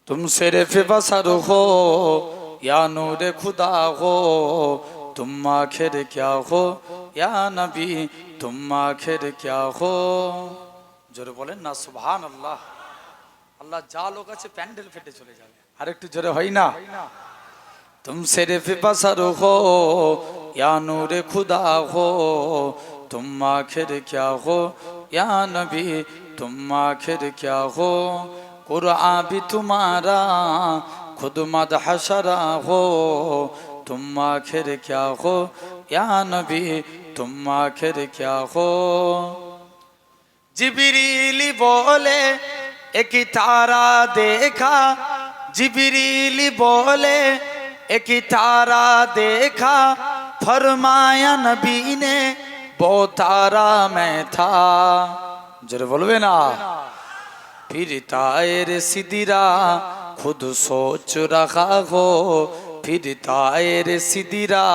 तुम सिर्फ बसर हो या नूर खुदा हो, तुम आखिर क्या हो या नबी, तुम आखिर क्या हो। জোরে বলেন না সুবহানাল্লাহ। আল্লাহ যা লোক আছে প্যান্ডেল ফেটে চলে যাবে। আর একটু জোরে হয় না? तुम सिर्फ बसर हो या नूर खुदा हो, तुम आखिर क्या हो या नबी, तुम आखिर क्या हो। कुरान भी तुम्हारा खुद मदहशरा हो, तुम आखिर क्या हो या नबी, तुम आखिर क्या हो। जिब्रील बोले एक तारा देखा, जिब्रील बोले एक तारा देखा, फरमाया नबी ने वो तारा मैं था। जरा बोलबे ना। फिर तायर सिदिरा खुद सोच रहा हो, फिर तायर सिदिरा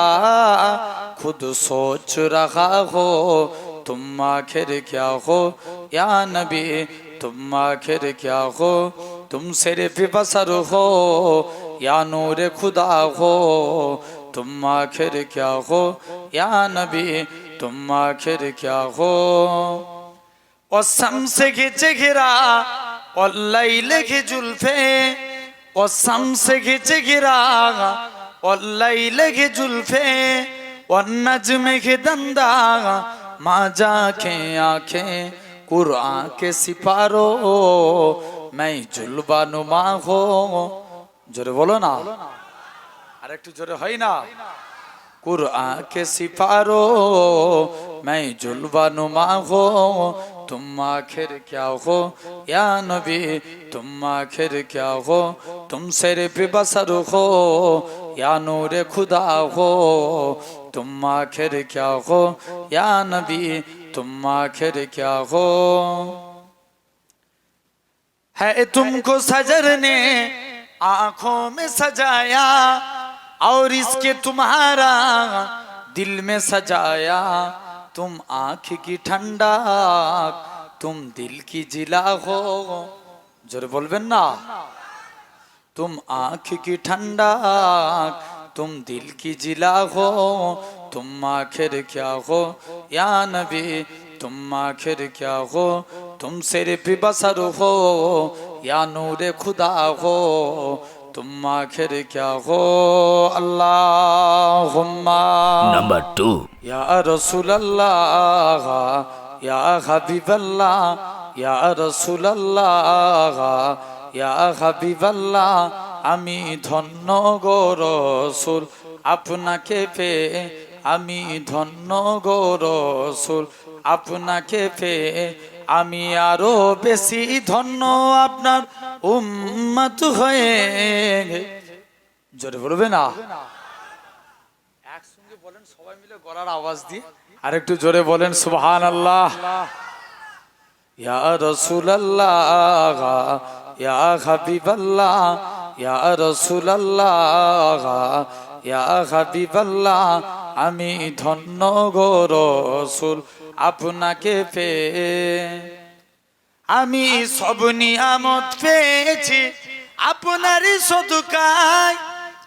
खुद सोच रहा हो, तुम आखिर क्या हो या नबी, तुम आखिर क्या हो। तुम सिर्फ बसर हो या नूर खुदा हो, तुम आखिर क्या हो या नबी, तुम आखिर क्या हो। और शम्स के चेहरा और लैल के जुल्फे, और शम्स के चेहरा और लैल के जुल्फे, और नज्म के दंदा माजा के आंखें, कुरान के सिपारो मैं जुल्बा नुमा हो। जोरे बोलो ना, আর একটু জোরে হয় না? कुरान के सिपारो मैं जुल्बा नुमा हो, तुम आखिर क्या हो या नबी, तुम आखिर क्या हो। तुम सिर्फ बसर हो या नूर खुदा हो, तुम आखिर क्या हो या नबी, तुम आखिर क्या हो। है तुमको सजर ने आंखों में सजाया, और इसके तुम्हारा दिल में सजाया, तुम आँख की ठंडा, तुम दिल की जिला हो। जोरे बोलबेन ना। तुम आँख की ठंडा, तुम दिल की जिला हो, तुम आखिर क्या हो या नबी, तुम आखिर क्या हो। तुम सिर्फ बसर हो या नूर खुदा हो, तुम आखिर क्या हो। अल्लाहुम्मा नंबर 2 या रसूल अल्लाह या हबीब अल्लाह, या रसूल अल्लाह या हबीब अल्लाह। আমি ধন্য গো রসুল আপনাকে পেয়ে, আমি ধন্য গো রসুল আপনাকে পেয়ে, আমি আরো বেশি ধন্য আপনার উম্মত হয়ে। জোরে বলবে না? একসঙ্গে বলেন সবাই মিলে গলার আওয়াজ দিয়ে, আর একটু জোরে বলেন সুবহানাল্লাহ। ইয়া রাসূলুল্লাহ ইয়া হাবিবাল্লাহ, ইয়া রাসূলুল্লাহ ইয়া হাবিবাল্লাহ। আমি ধন্য গো রসুল আপনাকে পেয়ে, আমি সব নিয়ামত পেয়েছি আপনারই সদকায়,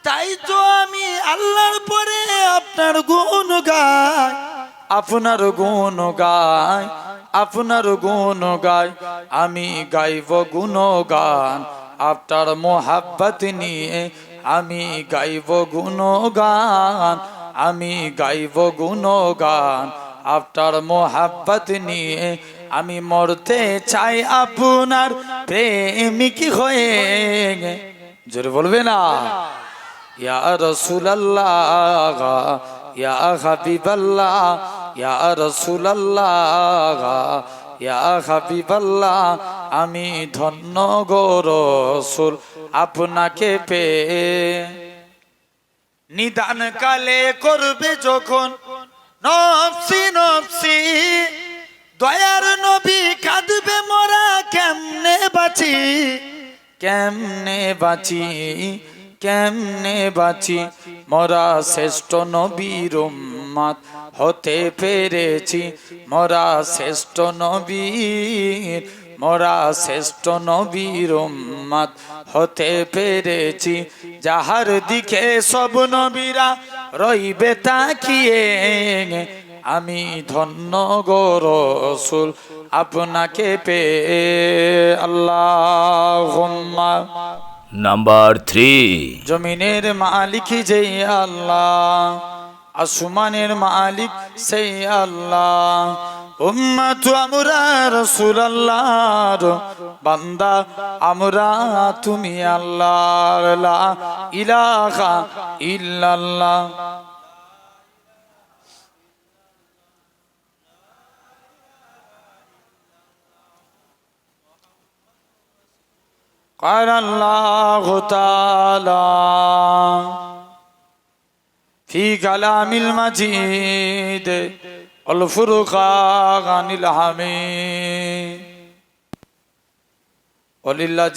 তাই তো আমি আল্লাহর পরে আপনার গুণ গাই, আপনার গুণ গাই, আপনার গুণ গাই। আমি গাইব গুণগান আপনার মোহাব্বত নিয়ে, আমি গাইব গুণগান, আমি গাইব গুণগান আপনার মোহাব্বত নিয়ে। আমি মরতে চাই আপনার প্রেমিক হয়ে। জোরে বলবে না? ইয়া রাসূলুল্লাহ ইয়া হাবিবাল্লাহ, ইয়া রাসূলুল্লাহ ইয়া হাবিবাল্লাহ। আমি ধন্য গো রসুল আপনাকে পেয়ে। নিদান কালে করবে যখন নফসি নফসি, দয়ার নবী কাঁদবে মোরা কেমনে বাঁচি, কেমনে বাঁচি, কেমনে বাঁচি। মোরা শ্রেষ্ঠ নবীর উম্মত হতে পেরেছি, মোরা শ্রেষ্ঠ নবীর মোরা শ্রেষ্ঠ নবীর উম্মত হতে পেরেছি, যাহার দিকে সব নবীরা রইবে তাকিয়ে। আমি ধন্য গো রাসূল আপনাকে পেয়ে। আল্লাহুম্মা। নাম্বার 3, জমিনের মালিক যেই আল্লাহ, আসমানের মালিক সেই আল্লাহ। উম্মত আমরা রাসূলুল্লাহর বান্দা, আমরা তুমি আল্লাহর, লা ইলাহা ইল্লাল্লাহ। قال الله تعالى في كلام المجيد والفرقان الحميد ولله